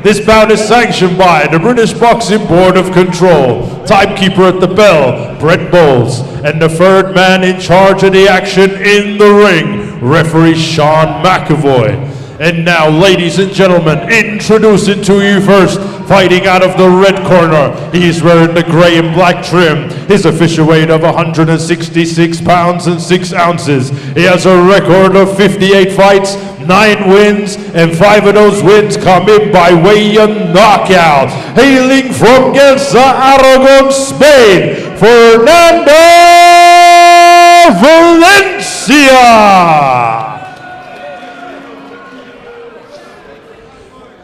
This bout is sanctioned by the British Boxing Board of Control. Timekeeper at the bell, Brett Bowles. And the third man in charge of the action in the ring, referee Sean McAvoy. And now, ladies and gentlemen, introducing to you first, fighting out of the red corner. He's wearing the gray and black trim. His official weight of 166 pounds and 6 ounces. He has a record of 58 fights, 9 wins, and 5 of those wins come in by way of knockout. Hailing from Gelsa, Aragon, Spain, Fernando Valencia.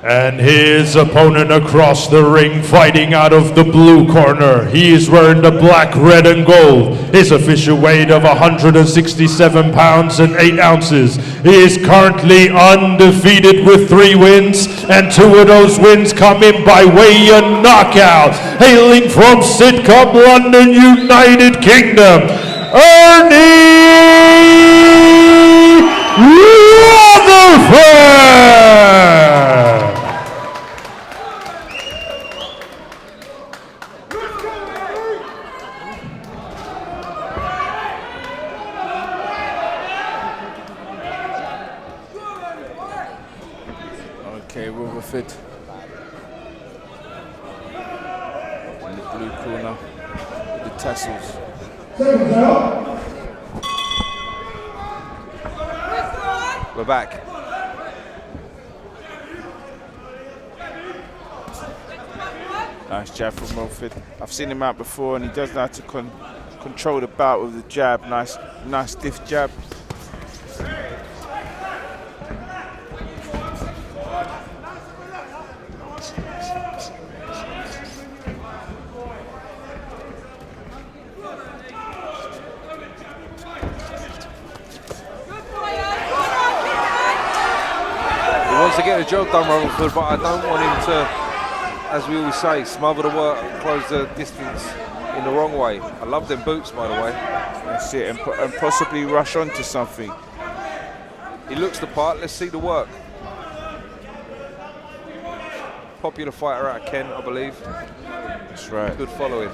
And his opponent across the ring, fighting out of the blue corner. He is wearing the black, red, and gold. His official weight of 167 pounds and 8 ounces. He is currently undefeated with 3 wins, and 2 of those wins come in by way of knockout. Hailing from Sidcup, London, United Kingdom, Ernie Rutherford. Okay, Rutherford in the blue corner with the tassels. We're back. Nice jab from Rutherford. I've seen him out before, and he does know how to control the bout with the jab. Nice stiff jab. To get the job done, Rutherford, but I don't want him to, as we always say, smother the work and close the distance in the wrong way. I love them boots, by the way. That's it, and possibly rush onto something. He looks the part. Let's see the work. Popular fighter out of Kent, I believe. That's right. Good following.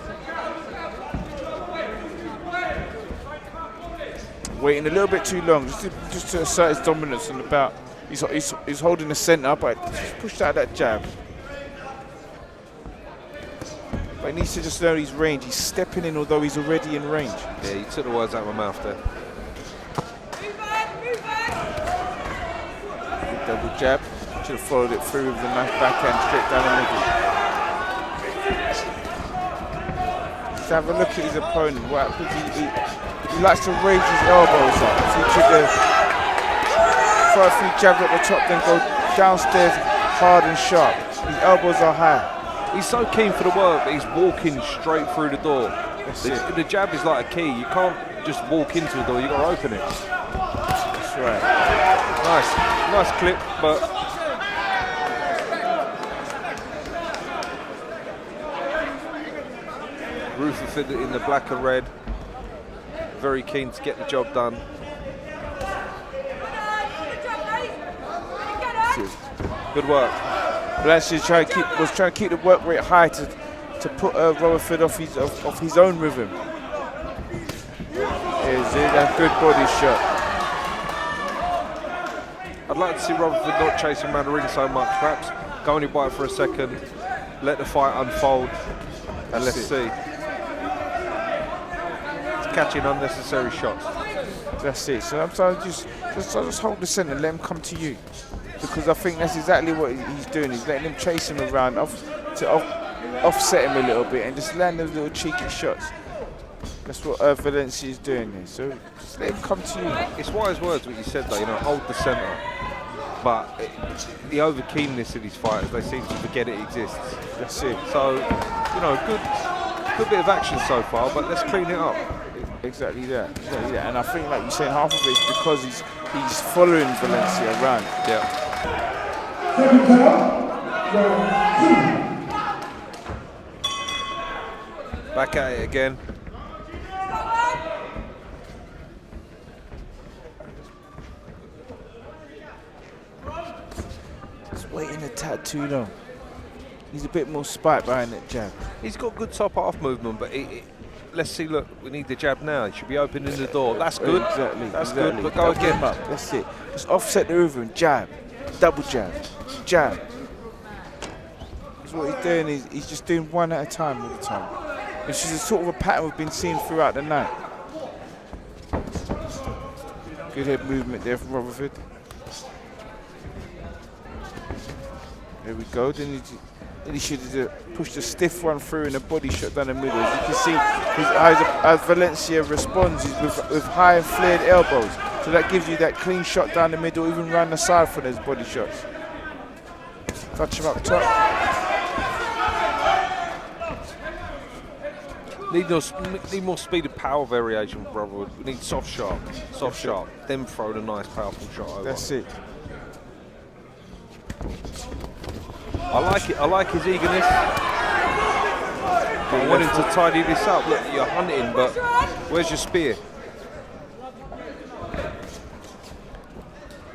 Waiting a little bit too long, just to assert his dominance on the bout. He's holding the centre, but just pushed out that jab. But he needs to just know his range. He's stepping in, although he's already in range. Yeah, you took the words out of my mouth there. Double jab. Should have followed it through with a nice backhand straight down the middle. Just have a look at his opponent. What happens? He likes to raise his elbows up. So he should throw a few jabs at the top, then go downstairs hard and sharp. His elbows are high. He's so keen for the work, but he's walking straight through the door. The jab is like a key. You can't just walk into the door, you've got to open it. That's right. Nice clip, but Rutherford in the black and red, very keen to get the job done. Good work. Valencia was trying to keep the work rate high to put Rutherford off his own rhythm. Is it a good body shot? I'd like to see Rutherford not chasing around the ring so much. Perhaps go on your bite for a second, let the fight unfold, and let's see. It's catching unnecessary shots. That's it. So sometimes just hold the centre and let him come to you. Because I think that's exactly what he's doing. He's letting him chase him around to offset him a little bit and just land those little cheeky shots. That's what Valencia is doing here. So just let him come to you. It's wise words what you said though, hold the centre. But the over-keenness of these fighters, they seem to forget it exists. That's it. So, good bit of action so far, but let's clean it up. Exactly that. And I think, like you said, half of it is because he's following Valencia around. Yeah. Back at it again. Just waiting a tad too long. He's a bit more spike behind that jab. He's got good top half movement, but let's see. Look, we need the jab now. He should be opening the door. That's good. Exactly. That's exactly. good. But go again. That's it. Just offset the river and jab, double jab, jab. Because what he's doing is he's just doing one at a time all the time, which is a sort of a pattern we've been seeing throughout the night. Good head movement there from Rutherford. There we go. Then he should have pushed a stiff one through and a body shot down the middle. As you can see, his eyes, as Valencia responds, is with high and flared elbows. So that gives you that clean shot down the middle, even round the side for those body shots. Touch him up top. Need more speed and power variation, brother. We need soft sharp, then throw the nice powerful shot over. That's it. I like it. I like his eagerness. I want him to tidy this up. Look, you're hunting, but where's your spear?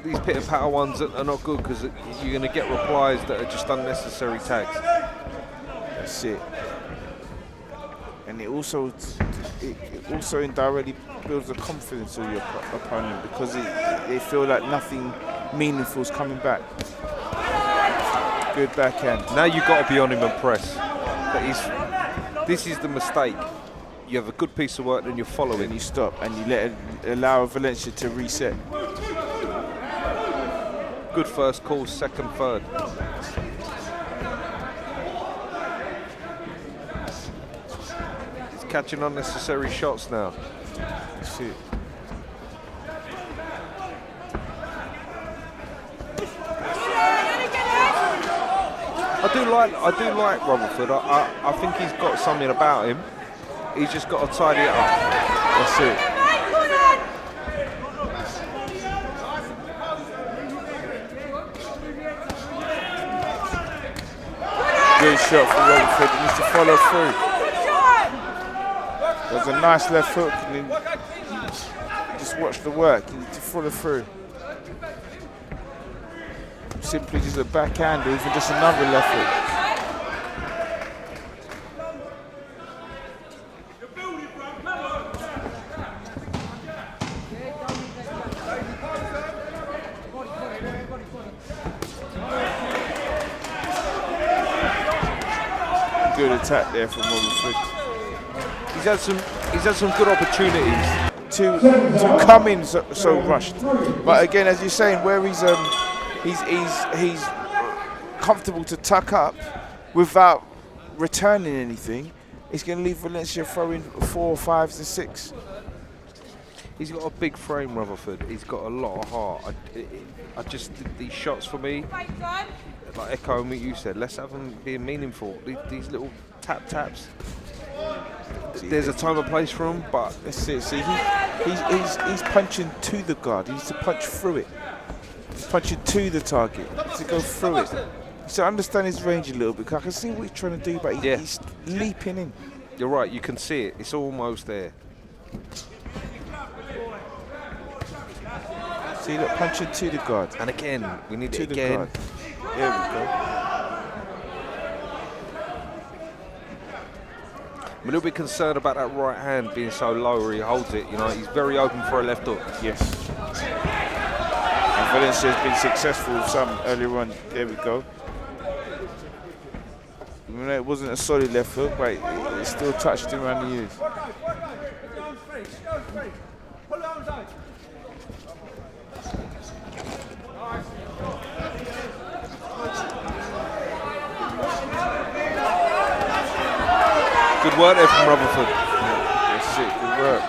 These pit and patter ones are not good because you're going to get replies that are just unnecessary tags. That's it. And it also indirectly builds the confidence of your opponent because they feel like nothing meaningful is coming back. Good backhand. Now you've got to be on him and press. But this is the mistake. You have a good piece of work, then you follow it. And you stop and you allow Valencia to reset. Good first call, second, third. He's catching unnecessary shots now. That's it. I do like Rutherford. I think he's got something about him. He's just got to tidy it up. That's it. Good shot for Rutherford. He needs to follow through. There's a nice left hook and then just watch the work. You need to follow through. Simply just a backhand or even just another left hook. Good attack there from Rutherford. He's had some good opportunities to come in so rushed. But again, as you're saying, where he's comfortable to tuck up without returning anything, he's going to leave Valencia throwing 4, 5, and 6. He's got a big frame, Rutherford. He's got a lot of heart. I just these shots for me, like echoing what you said. Let's have them being meaningful. These little taps. There's a time and place for him, but that's it. See, he's punching to the guard. He needs to punch through it. He's punching to the target. He needs to go through it. So understand his range a little bit. I can see what he's trying to do, but he's leaping in. You're right. You can see it. It's almost there. See, look, punching to the guard. And again, we need to it the again. guard. There we go. I'm a little bit concerned about that right hand being so low where he holds it. You know, he's very open for a left hook. Yes. And Valencia has been successful with some earlier on. There we go. Even though it wasn't a solid left hook, but it still touched him around the ears. Good work there from Rutherford. That's it, good work.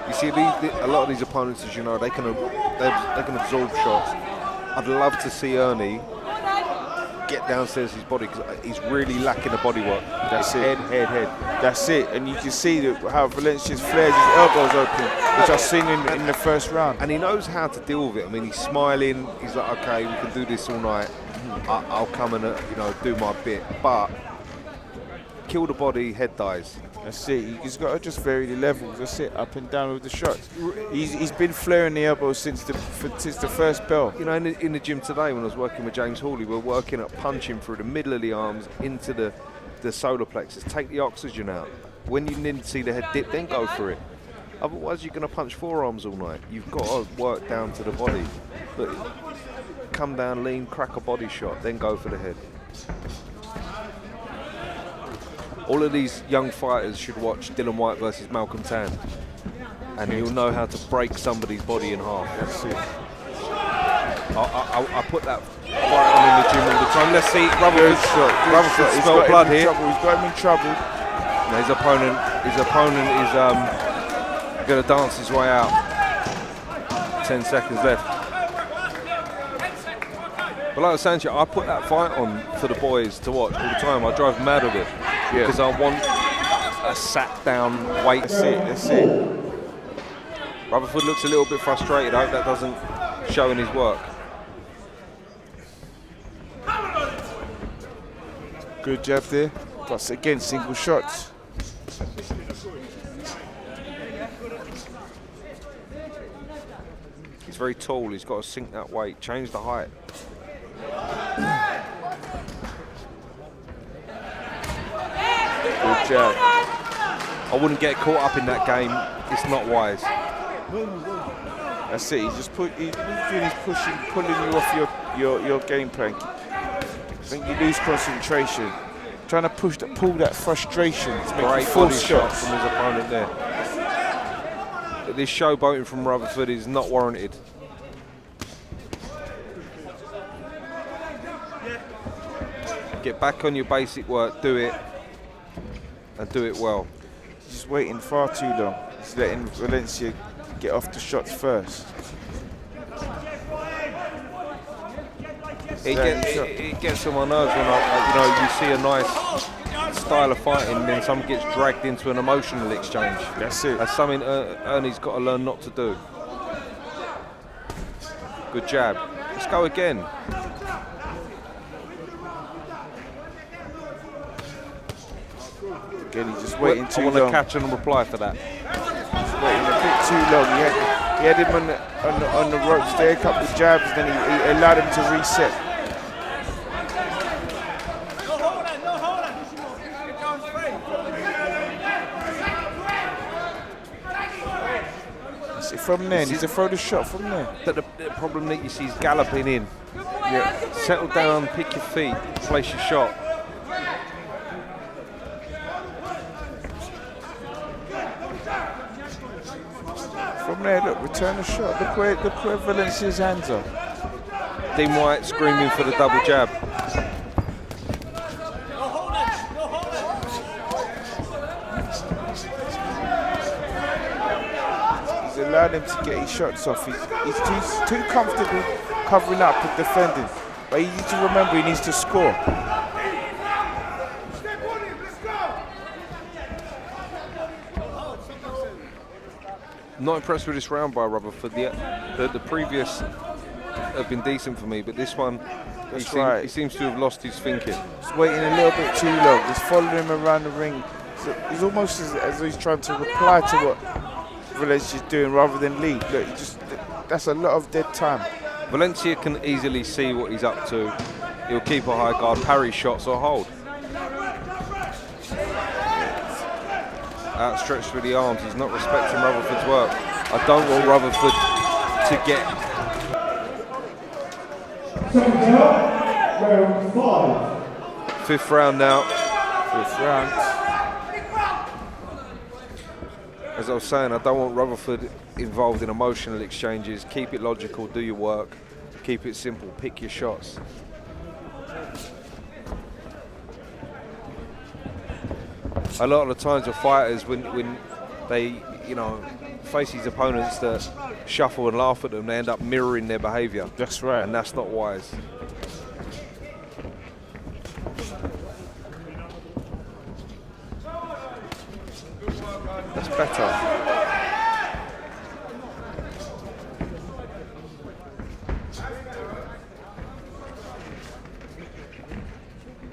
You see, a lot of these opponents, as you know, they can absorb shots. I'd love to see Ernie get downstairs his body because he's really lacking the body work. That's it. Head. That's it. And you can see how Valencia's flares his elbows open, which I've seen in the first round. And he knows how to deal with it. I mean, he's smiling. He's like, okay, we can do this all night. I'll come and do my bit. But kill the body, head dies. That's it. He's got to just vary the levels. That's it. Up and down with the shots. He's been flaring the elbow since the first bell. You know, in the gym today when I was working with James Hawley, we were working at punching through the middle of the arms into the solar plexus. Take the oxygen out. When you need to see the head dip, then go for it. Otherwise, you're going to punch forearms all night. You've got to work down to the body. But come down lean, crack a body shot, then go for the head. All of these young fighters should watch Dylan White versus Malcolm Tan, and you'll know how to break somebody's body in half. That's it. I put that fight on in the gym all the time. Let's see, Rutherford spilled blood here. He's got him in trouble. Now his opponent is going to dance his way out. 10 seconds left. But like I was saying to you, I put that fight on for the boys to watch all the time. I drive mad with it because I want a sat down weight. That's it. Rutherford looks a little bit frustrated. I hope that doesn't show in his work. Good jab there. Plus again, single shots. He's very tall. He's got to sink that weight, change the height. Good jab. I wouldn't get caught up in that game. It's not wise. That's it. He's pushing, pulling you off your game plan. I think you lose concentration. Trying to pull that frustration to make Great full body shot shots from his opponent there. This showboating from Rutherford is not warranted. Get back on your basic work, do it, and do it well. Just waiting far too long. He's letting Valencia get off the shots first. It gets on my nerves when you see a nice style of fighting, then someone gets dragged into an emotional exchange. That's it. That's something Ernie's got to learn not to do. Good jab. Let's go again. Again, he's just waiting too long. I want to catch and reply for that. He's waiting a bit too long. He had him on the ropes there, a couple of jabs, then he allowed him to reset. From there, he needs to throw the shot from there. The problem that you see is galloping in. Yeah. Settle down, pick your feet, place your shot. From there, look, return the shot. Look where Valencia's hands are. Dean White screaming for the double jab. Allowed him to get his shots off. He's too comfortable covering up and defending. But you need to remember he needs to score. Not impressed with this round by Rutherford. The previous have been decent for me, but this one, he seems to have lost his thinking. He's waiting a little bit too long. He's following him around the ring. So he's almost as though he's trying to reply to what Valencia's doing rather than lead. Look, that's a lot of dead time. Valencia can easily see what he's up to. He'll keep a high guard, parry shots or hold. Outstretched through the arms, he's not respecting Rutherford's work. I don't want Rutherford to get... Fifth round now. Fifth round. As I was saying, I don't want Rutherford involved in emotional exchanges. Keep it logical, do your work. Keep it simple, pick your shots. A lot of the times with fighters, when they, face these opponents that shuffle and laugh at them, they end up mirroring their behaviour. That's right. And that's not wise. That's better.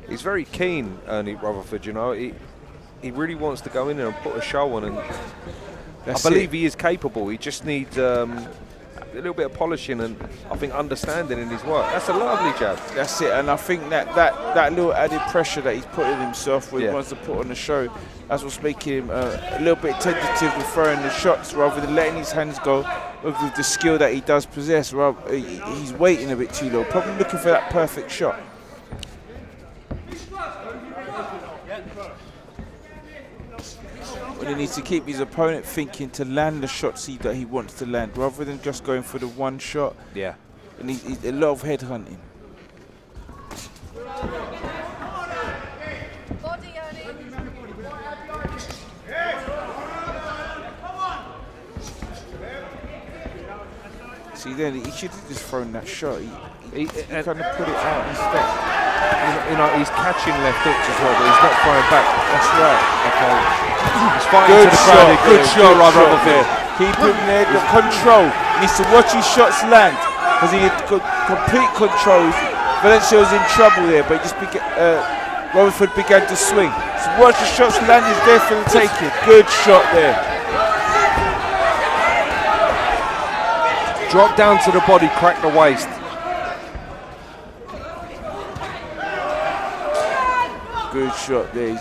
He's very keen, Ernie Rutherford, he really wants to go in there and put a show on, and That's I believe he is capable. He just needs a little bit of polishing and I think understanding in his work. That's a lovely jab. That's it, and I think that little added pressure that he's putting himself with, wants to put on the show, that's what's making him a little bit tentative with throwing the shots rather than letting his hands go with the skill that he does possess. He's waiting a bit too low, probably looking for that perfect shot. But he needs to keep his opponent thinking to land the shots that he wants to land, rather than just going for the one shot. Yeah. And he's a lot of head hunting. Body, Ernie. See, then he should have just thrown that shot. He And kind of put it out instead. you know, he's catching left hooks as well, but he's not throwing back. That's right. Okay. He's fighting Good to the shot, crowd. Good shot, Rutherford. Keep him there, the control. He needs to watch his shots land, because he had complete control. Valencia was in trouble there, but Rutherford began to swing. So watch the shots land, he's there for the taking. Good shot there. Drop down to the body, crack the waist. Good shot there.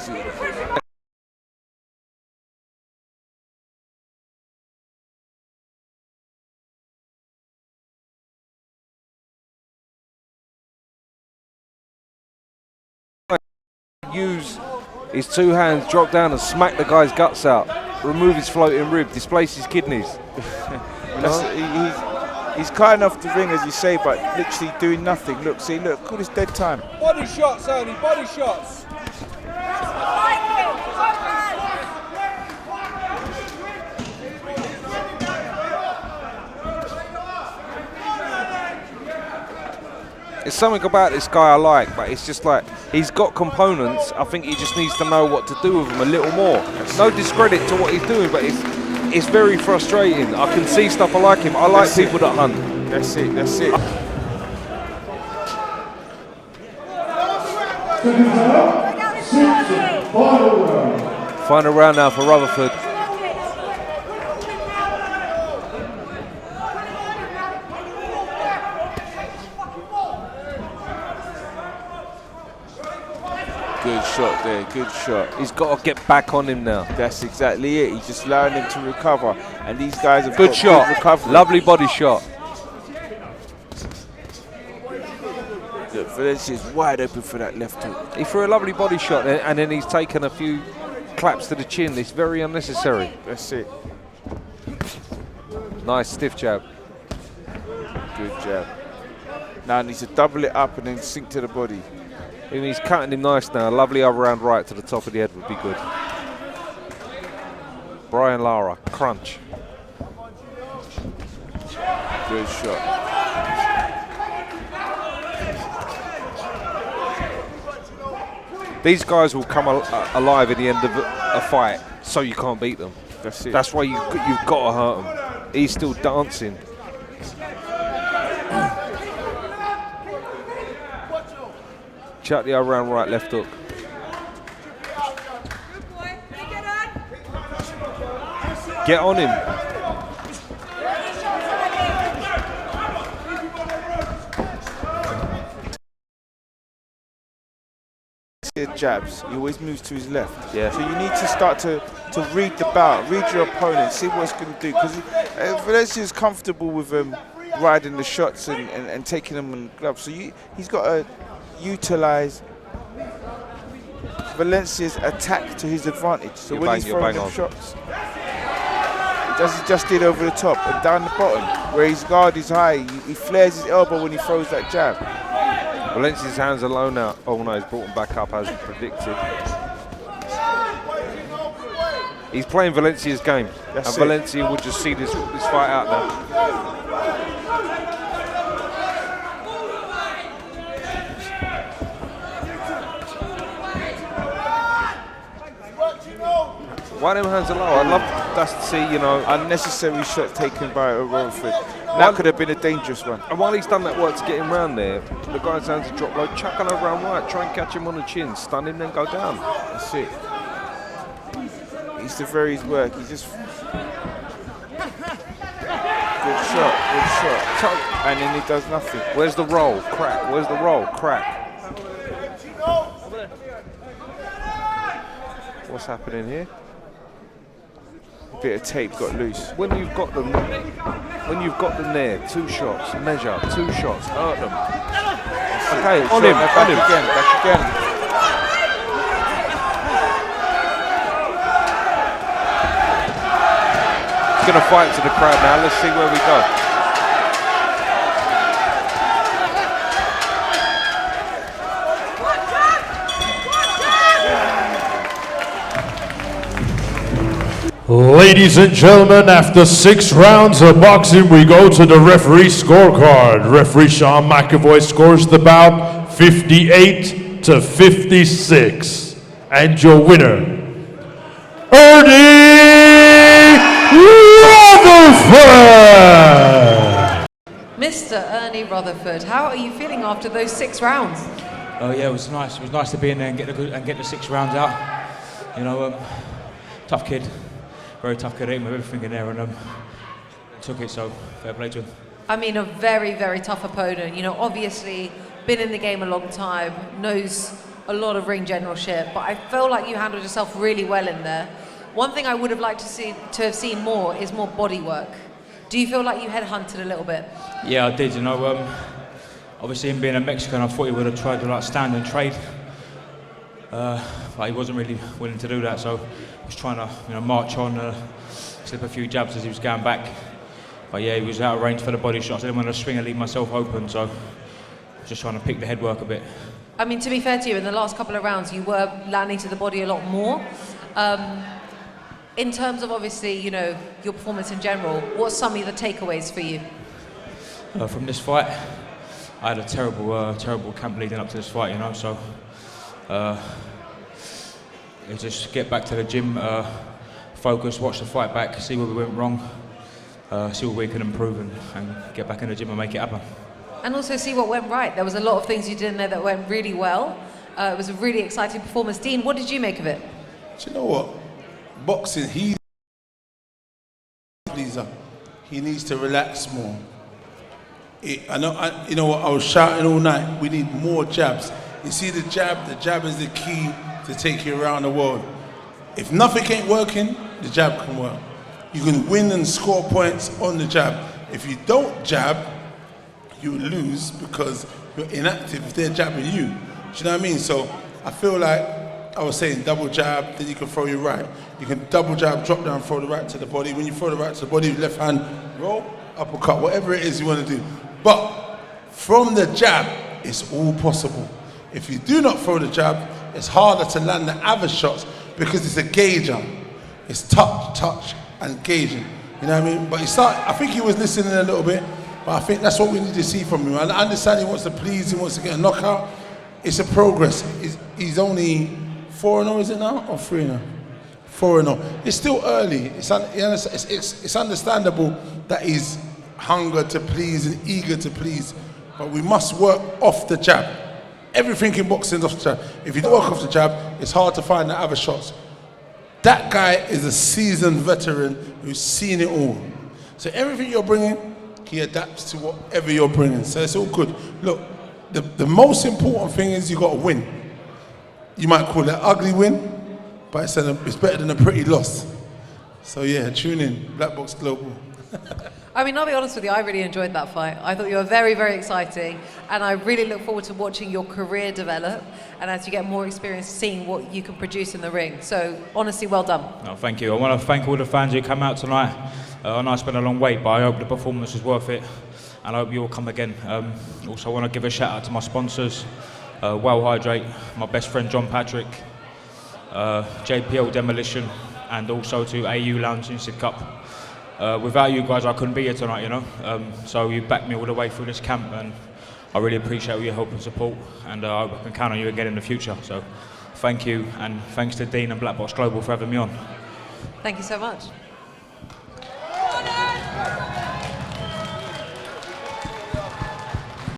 Use his two hands, drop down and smack the guy's guts out. Remove his floating rib, displace his kidneys. He's cutting off the ring, as you say, but literally doing nothing. Look, see, look, all this dead time. Body shots, Ernie, body shots. There's something about this guy I like, but it's just like, he's got components. I think he just needs to know what to do with them a little more. No discredit to what he's doing, but it's very frustrating. I can see stuff I like him. I like people that hunt. That's it, that's it. Final round now for Rutherford. Good shot there, good shot. He's got to get back on him now. That's exactly it. He's just allowing him to recover, and these guys have Good got shot. good recovery. Lovely body shot. Look, Valencia's wide open for that left hook. He threw a lovely body shot and then he's taken a few claps to the chin. It's very unnecessary. That's it. Nice stiff jab. Good jab. Now he needs to double it up and then sink to the body. I mean, he's cutting him nice now. A lovely overhand right to the top of the head would be good. Brian Lara, crunch. Good shot. These guys will come alive at the end of a fight, so you can't beat them. That's it. That's why you've got to hurt him. He's still dancing. Chuck the overhand right, left hook. Get on him. Jabs, he always moves to his left. Yeah. So you need to start to read the bout, read your opponent, see what it's going to do. Because Valencia's comfortable with riding the shots and taking them on gloves. So he's got to utilize Valencia's attack to his advantage. So when he's throwing them shots, he just did over the top and down the bottom, where his guard is high. He flares his elbow when he throws that jab. Valencia's hands are low now. Oh no, he's brought him back up as predicted. He's playing Valencia's game. That's and it. Valencia will just see this fight out now. Why them hands are low? I'd love us to see, you know, Unnecessary shot taken by Rutherford. That could have been a dangerous one. and while he's done that work to get him round there, the guy's hands are dropped low, chuck on over round right, try and catch him on the chin, stun him, then go down. That's it. He's the very work. He just good shot, and then he does nothing. Where's the roll? Crack. Where's the roll? Crack. What's happening here? A bit of tape got loose. When you've got them there, 2 shots, measure, 2 shots, hurt them. Okay, on him, back again. He's going to fight to the crowd now. Let's see where we go. Ladies and gentlemen, after 6 rounds of boxing, we go to the referee scorecard. Referee Sean McAvoy scores the bout 58 to 56. And your winner, Ernie Rutherford! Mr. Ernie Rutherford, how are you feeling after those 6 rounds? Oh yeah, it was nice. It was nice to be in there and get the 6 rounds out. You know, tough kid. Very tough kid, with everything in there, and took it, so fair play to him. I mean, a very, very tough opponent. You know, obviously been in the game a long time, knows a lot of ring generalship, but I feel like you handled yourself really well in there. One thing I would have liked to have seen more is more body work. Do you feel like you headhunted a little bit? Yeah, I did. You know, obviously him being a Mexican, I thought he would have tried to stand and trade, but he wasn't really willing to do that. So I was trying to march on, slip a few jabs as he was going back. But yeah, he was out of range for the body shots. I didn't want to swing and leave myself open, so I was just trying to pick the head work a bit. I mean, to be fair to you, in the last couple of rounds, you were landing to the body a lot more. In terms of obviously, your performance in general, what's some of the takeaways for you? From this fight, I had a terrible camp leading up to this fight, so just get back to the gym, focus, watch the fight back, see where we went wrong, see what we can improve and get back in the gym and make it happen. And also see what went right. There was a lot of things you did in there that went really well. It was a really exciting performance. Dean, what did you make of it? Do you know what? Boxing, he needs to relax more. I was shouting all night, we need more jabs. You see the jab is the key to take you around the world. If nothing ain't working, the jab can work. You can win and score points on the jab. If you don't jab, you lose because you're inactive if they're jabbing you. Do you know what I mean? So I feel like I was saying double jab, then you can throw your right. You can double jab, drop down, throw the right to the body. When you throw the right to the body, left hand, roll, uppercut, whatever it is you want to do. But from the jab, it's all possible. If you do not throw the jab, it's harder to land the other shots because it's a gauger. It's touch, and gauging. You know what I mean? But I think he was listening a little bit, but I think that's what we need to see from him. I understand he wants to please, he wants to get a knockout. It's a progress. He's only 4-0, is it now? Or 3-0? 4-0. It's still early. It's understandable that he's hunger to please and eager to please, but we must work off the jab. Everything in boxing is off the jab. If you don't work off the jab, it's hard to find the other shots. That guy is a seasoned veteran who's seen it all. So everything you're bringing, he adapts to whatever you're bringing. So it's all good. Look, the most important thing is you got to win. You might call it an ugly win, but it's better than a pretty loss. So yeah, tune in, Black Box Global. I mean, I'll be honest with you, I really enjoyed that fight. I thought you were very, very exciting, and I really look forward to watching your career develop, and as you get more experience, seeing what you can produce in the ring. So, honestly, well done. No, thank you. I want to thank all the fans who come out tonight. I know I spent a long wait, but I hope the performance was worth it, and I hope you all come again. Also, I want to give a shout out to my sponsors, Well Hydrate, my best friend John Patrick, JPL Demolition, and also to AU Lounge in Sid Cup. Without you guys, I couldn't be here tonight, so you backed me all the way through this camp, and I really appreciate all your help and support, and I hope I can count on you again in the future. So thank you, and thanks to Dean and Black Box Global for having me on. Thank you so much.